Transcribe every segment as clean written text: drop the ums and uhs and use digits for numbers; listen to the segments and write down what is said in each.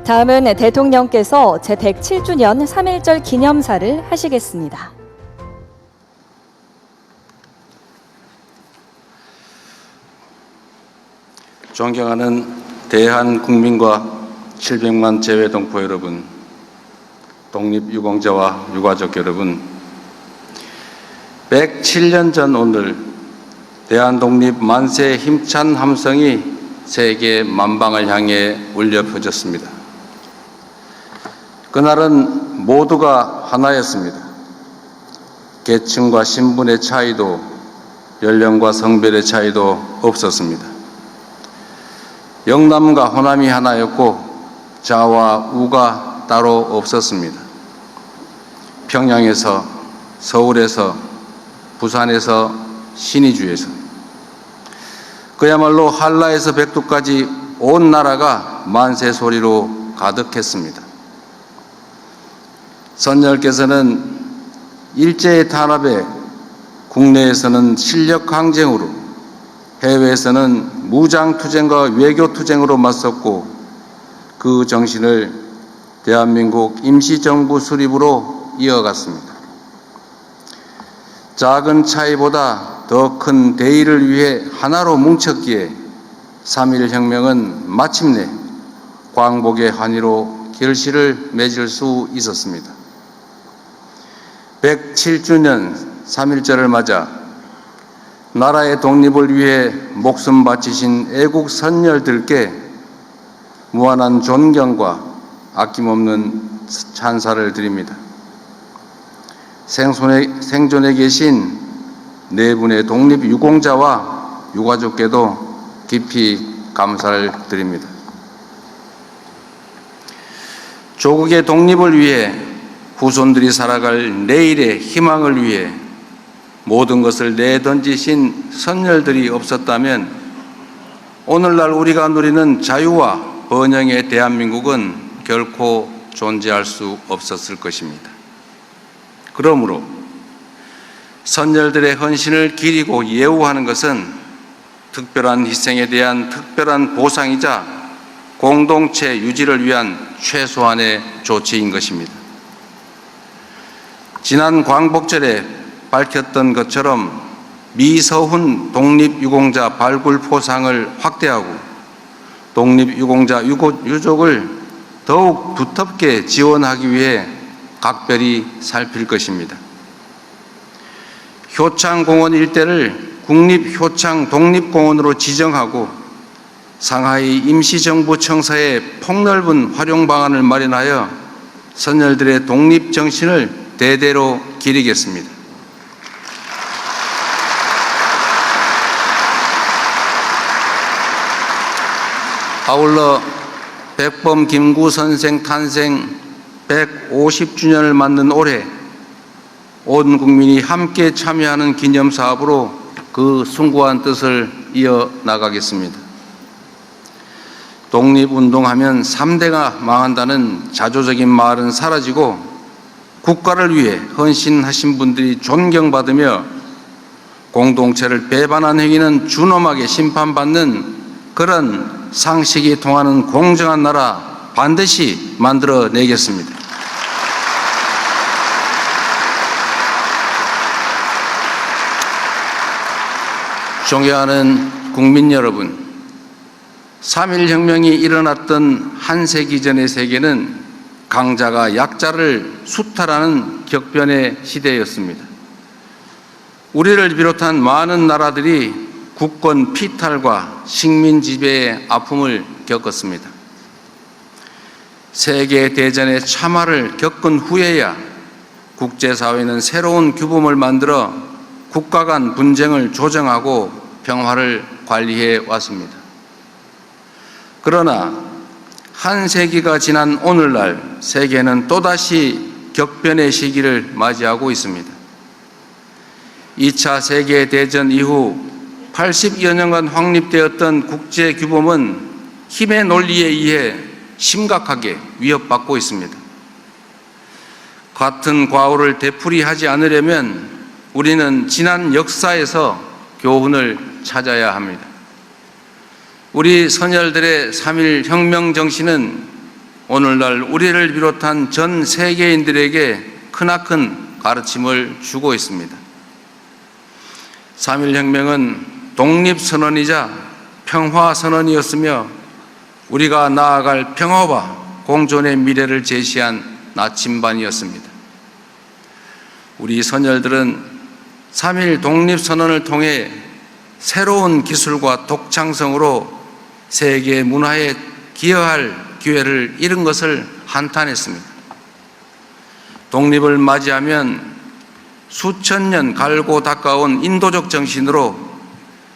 다음은 대통령께서 제107주년 3.1절 기념사를 하시겠습니다. 존경하는 대한국민과 700만 재외동포 여러분, 독립유공자와 유가족 여러분, 107년 전 오늘 대한독립 만세 힘찬 함성이 세계 만방을 향해 울려 퍼졌습니다. 그날은 모두가 하나였습니다. 계층과 신분의 차이도 연령과 성별의 차이도 없었습니다. 영남과 호남이 하나였고 자와 우가 따로 없었습니다. 평양에서, 서울에서, 부산에서, 신의주에서, 그야말로 한라에서 백두까지 온 나라가 만세 소리로 가득했습니다. 선열께서는 일제의 탄압에 국내에서는 실력 강쟁으로, 해외에서는 무장투쟁과 외교투쟁으로 맞섰고 그 정신을 대한민국 임시정부 수립으로 이어갔습니다. 작은 차이보다 더 큰 대의를 위해 하나로 뭉쳤기에 3.1 혁명은 마침내 광복의 환희로 결실을 맺을 수 있었습니다. 107주년 3.1절을 맞아 나라의 독립을 위해 목숨 바치신 애국 선열들께 무한한 존경과 아낌없는 찬사를 드립니다. 생존에 계신 네 분의 독립유공자와 유가족께도 깊이 감사를 드립니다. 조국의 독립을 위해 후손들이 살아갈 내일의 희망을 위해 모든 것을 내던지신 선열들이 없었다면 오늘날 우리가 누리는 자유와 번영의 대한민국은 결코 존재할 수 없었을 것입니다. 그러므로 선열들의 헌신을 기리고 예우하는 것은 특별한 희생에 대한 특별한 보상이자 공동체 유지를 위한 최소한의 조치인 것입니다. 지난 광복절에 밝혔던 것처럼 미서훈 독립유공자 발굴 포상을 확대하고 독립유공자 유족을 더욱 두텁게 지원하기 위해 각별히 살필 것입니다. 효창공원 일대를 국립효창 독립공원으로 지정하고 상하이 임시정부 청사에 폭넓은 활용 방안을 마련하여 선열들의 독립정신을 대대로 기리겠습니다. 아울러 백범 김구 선생 탄생 150주년을 맞는 올해 온 국민이 함께 참여하는 기념사업으로 그 숭고한 뜻을 이어나가겠습니다. 독립운동하면 3대가 망한다는 자조적인 말은 사라지고 국가를 위해 헌신하신 분들이 존경받으며 공동체를 배반한 행위는 준엄하게 심판받는 그런 상식이 통하는 공정한 나라 반드시 만들어내겠습니다. 존경하는 국민 여러분, 3.1 혁명이 일어났던 한 세기 전의 세계는 강자가 약자를 수탈하는 격변의 시대였습니다. 우리를 비롯한 많은 나라들이 국권 피탈과 식민 지배의 아픔을 겪었습니다. 세계 대전의 참화를 겪은 후에야 국제사회는 새로운 규범을 만들어 국가 간 분쟁을 조정하고 평화를 관리해 왔습니다. 그러나 한 세기가 지난 오늘날 세계는 또다시 격변의 시기를 맞이하고 있습니다. 2차 세계대전 이후 80여 년간 확립되었던 국제규범은 힘의 논리에 의해 심각하게 위협받고 있습니다. 같은 과오를 되풀이하지 않으려면 우리는 지난 역사에서 교훈을 찾아야 합니다. 우리 선열들의 3.1 혁명 정신은 오늘날 우리를 비롯한 전 세계인들에게 크나큰 가르침을 주고 있습니다. 3.1혁명은 독립선언이자 평화선언이었으며 우리가 나아갈 평화와 공존의 미래를 제시한 나침반이었습니다. 우리 선열들은 3.1 독립선언을 통해 새로운 기술과 독창성으로 세계 문화에 기여할 기회를 잃은 것을 한탄했습니다. 독립을 맞이하면 수천 년 갈고 닦아온 인도적 정신으로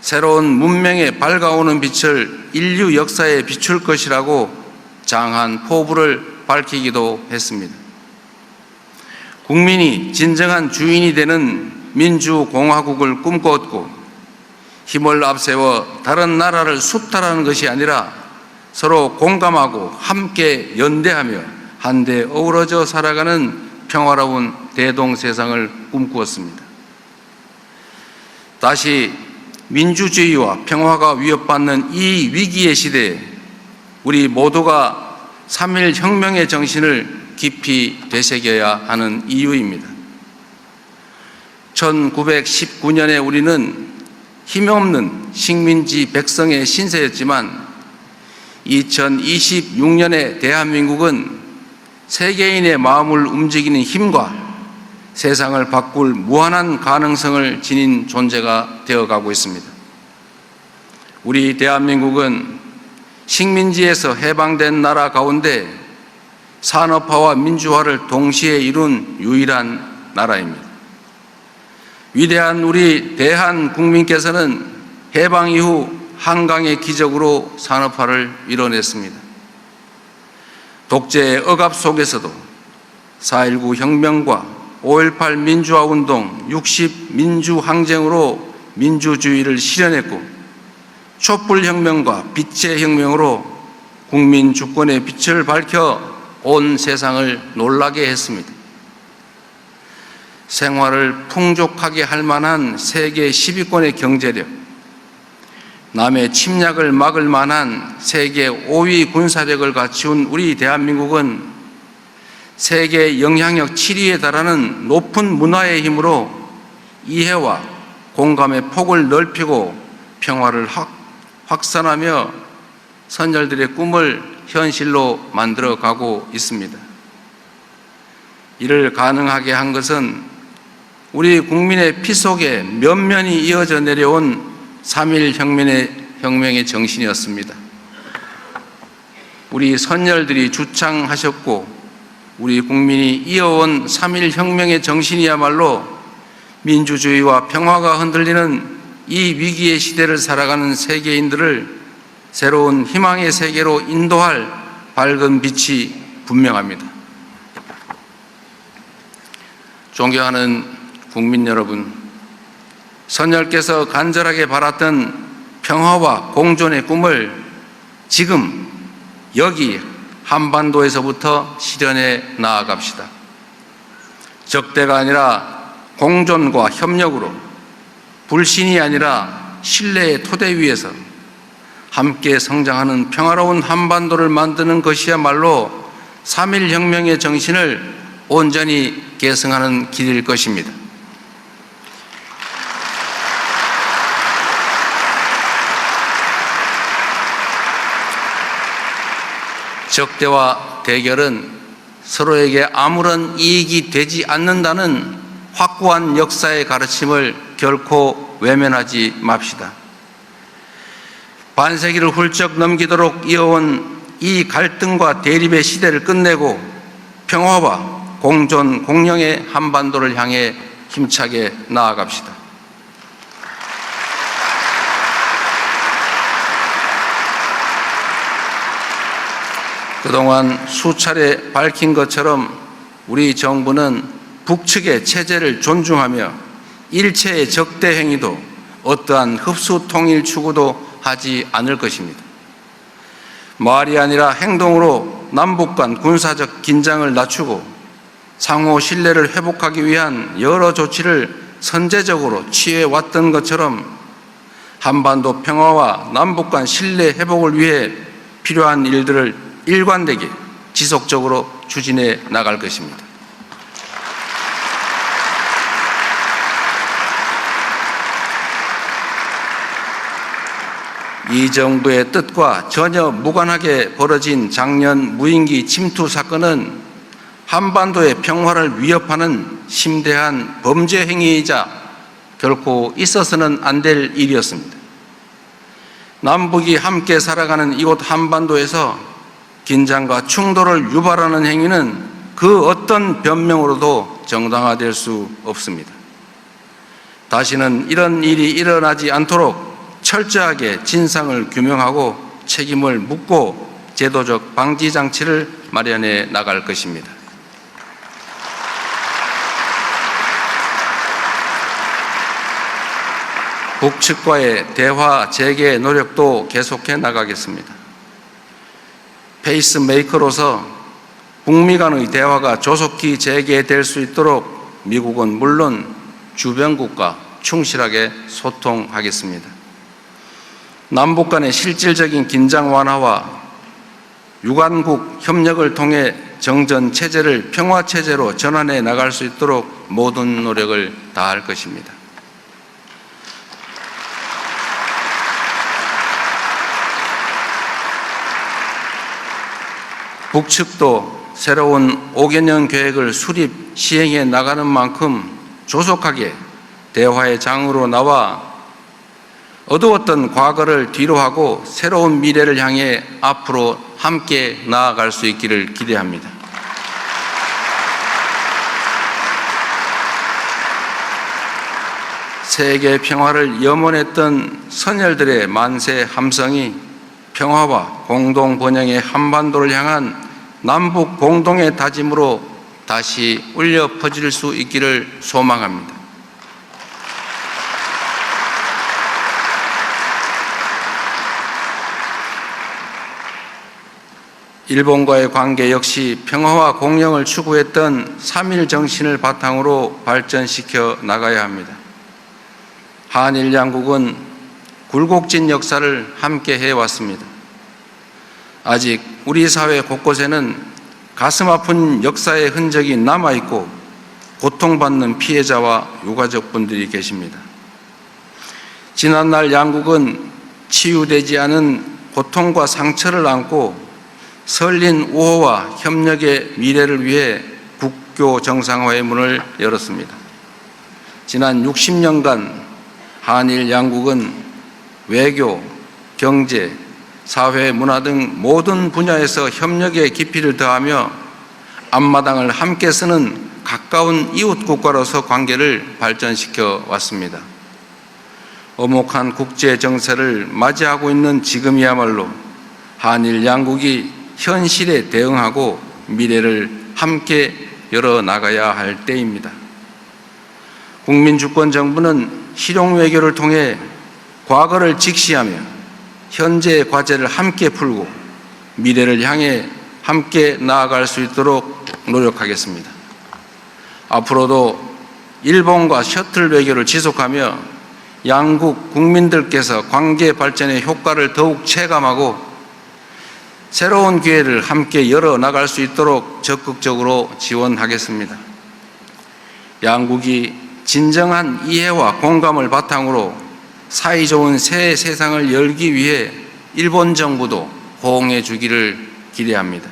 새로운 문명에 밝아오는 빛을 인류 역사에 비출 것이라고 장한 포부를 밝히기도 했습니다. 국민이 진정한 주인이 되는 민주공화국을 꿈꾸었고 힘을 앞세워 다른 나라를 수탈하는 것이 아니라 서로 공감하고 함께 연대하며 한데 어우러져 살아가는 평화로운 대동세상을 꿈꾸었습니다. 다시 민주주의와 평화가 위협받는 이 위기의 시대에 우리 모두가 3.1 혁명의 정신을 깊이 되새겨야 하는 이유입니다. 1919년에 우리는 힘없는 식민지 백성의 신세였지만 2026년의 대한민국은 세계인의 마음을 움직이는 힘과 세상을 바꿀 무한한 가능성을 지닌 존재가 되어가고 있습니다. 우리 대한민국은 식민지에서 해방된 나라 가운데 산업화와 민주화를 동시에 이룬 유일한 나라입니다. 위대한 우리 대한국민께서는 해방 이후 한강의 기적으로 산업화를 이뤄냈습니다. 독재의 억압 속에서도 4.19 혁명과 5.18 민주화운동, 60 민주항쟁으로 민주주의를 실현했고 촛불혁명과 빛의 혁명으로 국민 주권의 빛을 밝혀 온 세상을 놀라게 했습니다. 생활을 풍족하게 할 만한 세계 10위권의 경제력, 남의 침략을 막을 만한 세계 5위 군사력을 갖춘 우리 대한민국은 세계 영향력 7위에 달하는 높은 문화의 힘으로 이해와 공감의 폭을 넓히고 평화를 확산하며 선열들의 꿈을 현실로 만들어가고 있습니다. 이를 가능하게 한 것은 우리 국민의 피 속에 면면이 이어져 내려온 3.1 혁명의 정신이었습니다. 우리 선열들이 주창하셨고 우리 국민이 이어온 3.1 혁명의 정신이야말로 민주주의와 평화가 흔들리는 이 위기의 시대를 살아가는 세계인들을 새로운 희망의 세계로 인도할 밝은 빛이 분명합니다. 존경하는 국민 여러분, 선열께서 간절하게 바랐던 평화와 공존의 꿈을 지금 여기 한반도에서부터 실현해 나아갑시다. 적대가 아니라 공존과 협력으로, 불신이 아니라 신뢰의 토대 위에서 함께 성장하는 평화로운 한반도를 만드는 것이야말로 3.1 혁명의 정신을 온전히 계승하는 길일 것입니다. 적대와 대결은 서로에게 아무런 이익이 되지 않는다는 확고한 역사의 가르침을 결코 외면하지 맙시다. 반세기를 훌쩍 넘기도록 이어온 이 갈등과 대립의 시대를 끝내고 평화와 공존, 공영의 한반도를 향해 힘차게 나아갑시다. 그동안 수차례 밝힌 것처럼 우리 정부는 북측의 체제를 존중하며 일체의 적대 행위도 어떠한 흡수 통일 추구도 하지 않을 것입니다. 말이 아니라 행동으로 남북 간 군사적 긴장을 낮추고 상호 신뢰를 회복하기 위한 여러 조치를 선제적으로 취해왔던 것처럼 한반도 평화와 남북 간 신뢰 회복을 위해 필요한 일들을 일관되게 지속적으로 추진해 나갈 것입니다. 이 정부의 뜻과 전혀 무관하게 벌어진 작년 무인기 침투 사건은 한반도의 평화를 위협하는 심대한 범죄 행위이자 결코 있어서는 안 될 일이었습니다. 남북이 함께 살아가는 이곳 한반도에서 긴장과 충돌을 유발하는 행위는 그 어떤 변명으로도 정당화될 수 없습니다. 다시는 이런 일이 일어나지 않도록 철저하게 진상을 규명하고 책임을 묻고 제도적 방지 장치를 마련해 나갈 것입니다. 북측과의 대화 재개 노력도 계속해 나가겠습니다. 페이스메이커로서 북미 간의 대화가 조속히 재개될 수 있도록 미국은 물론 주변국과 충실하게 소통하겠습니다. 남북 간의 실질적인 긴장 완화와 유관국 협력을 통해 정전 체제를 평화 체제로 전환해 나갈 수 있도록 모든 노력을 다할 것입니다. 북측도 새로운 5개년 계획을 수립 시행해 나가는 만큼 조속하게 대화의 장으로 나와 어두웠던 과거를 뒤로하고 새로운 미래를 향해 앞으로 함께 나아갈 수 있기를 기대합니다. 세계 평화를 염원했던 선열들의 만세 함성이 평화와 공동 번영의 한반도를 향한 남북 공동의 다짐으로 다시 울려 퍼질 수 있기를 소망합니다. 일본과의 관계 역시 평화와 공영을 추구했던 3.1 정신을 바탕으로 발전시켜 나가야 합니다. 한일 양국은 굴곡진 역사를 함께 해왔습니다. 아직 우리 사회 곳곳에는 가슴 아픈 역사의 흔적이 남아있고 고통받는 피해자와 유가족분들이 계십니다. 지난날 양국은 치유되지 않은 고통과 상처를 안고 설린 우호와 협력의 미래를 위해 국교 정상화의 문을 열었습니다. 지난 60년간 한일 양국은 외교, 경제, 사회, 문화 등 모든 분야에서 협력의 깊이를 더하며 앞마당을 함께 쓰는 가까운 이웃 국가로서 관계를 발전시켜 왔습니다. 엄혹한 국제 정세를 맞이하고 있는 지금이야말로 한일 양국이 현실에 대응하고 미래를 함께 열어나가야 할 때입니다. 국민주권정부는 실용 외교를 통해 과거를 직시하며 현재의 과제를 함께 풀고 미래를 향해 함께 나아갈 수 있도록 노력하겠습니다. 앞으로도 일본과 셔틀 외교를 지속하며 양국 국민들께서 관계 발전의 효과를 더욱 체감하고 새로운 기회를 함께 열어나갈 수 있도록 적극적으로 지원하겠습니다. 양국이 진정한 이해와 공감을 바탕으로 사이좋은 새 세상을 열기 위해 일본 정부도 호응해 주기를 기대합니다.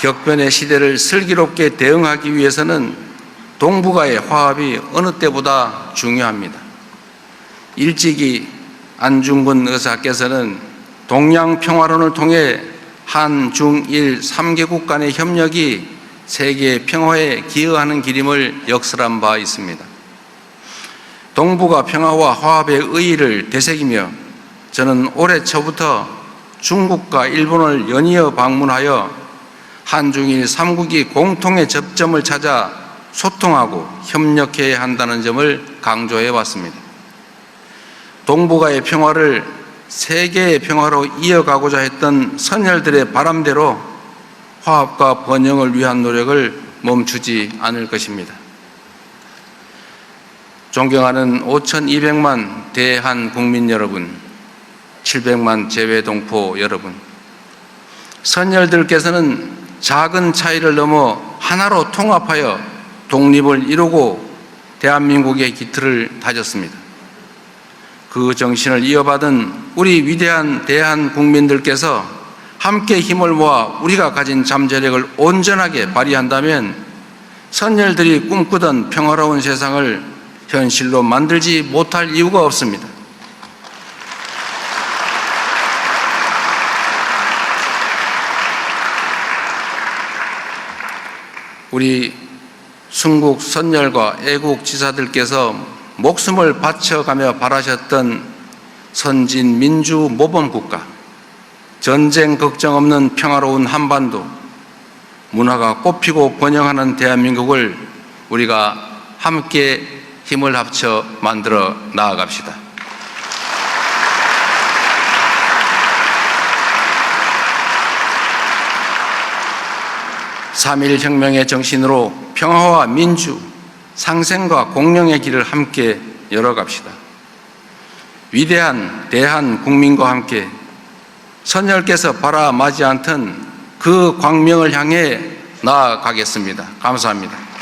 격변의 시대를 슬기롭게 대응하기 위해서는 동북아의 화합이 어느 때보다 중요합니다. 일찍이 안중근 의사께서는 동양 평화론을 통해 한, 중, 일 3개국 간의 협력이 세계 평화에 기여하는 길임을 역설한 바 있습니다. 동북아 평화와 화합의 의의를 되새기며 저는 올해 초부터 중국과 일본을 연이어 방문하여 한중일 3국이 공통의 접점을 찾아 소통하고 협력해야 한다는 점을 강조해 왔습니다. 동북아의 평화를 세계의 평화로 이어가고자 했던 선열들의 바람대로 화합과 번영을 위한 노력을 멈추지 않을 것입니다. 존경하는 5,200만 대한 국민 여러분, 700만 재외동포 여러분, 선열들께서는 작은 차이를 넘어 하나로 통합하여 독립을 이루고 대한민국의 기틀을 다졌습니다. 그 정신을 이어받은 우리 위대한 대한 국민들께서 함께 힘을 모아 우리가 가진 잠재력을 온전하게 발휘한다면 선열들이 꿈꾸던 평화로운 세상을 현실로 만들지 못할 이유가 없습니다. 우리 순국 선열과 애국 지사들께서 목숨을 바쳐가며 바라셨던 선진 민주 모범 국가, 전쟁 걱정 없는 평화로운 한반도, 문화가 꽃피고 번영하는 대한민국을 우리가 함께 힘을 합쳐 만들어 나아갑시다. '3.1혁명의 정신으로 평화와 민주, 상생과 공명의 길을 함께 열어갑시다. 위대한 대한 국민과 함께 선열께서 바라마지 않던 그 광명을 향해 나아가겠습니다. 감사합니다.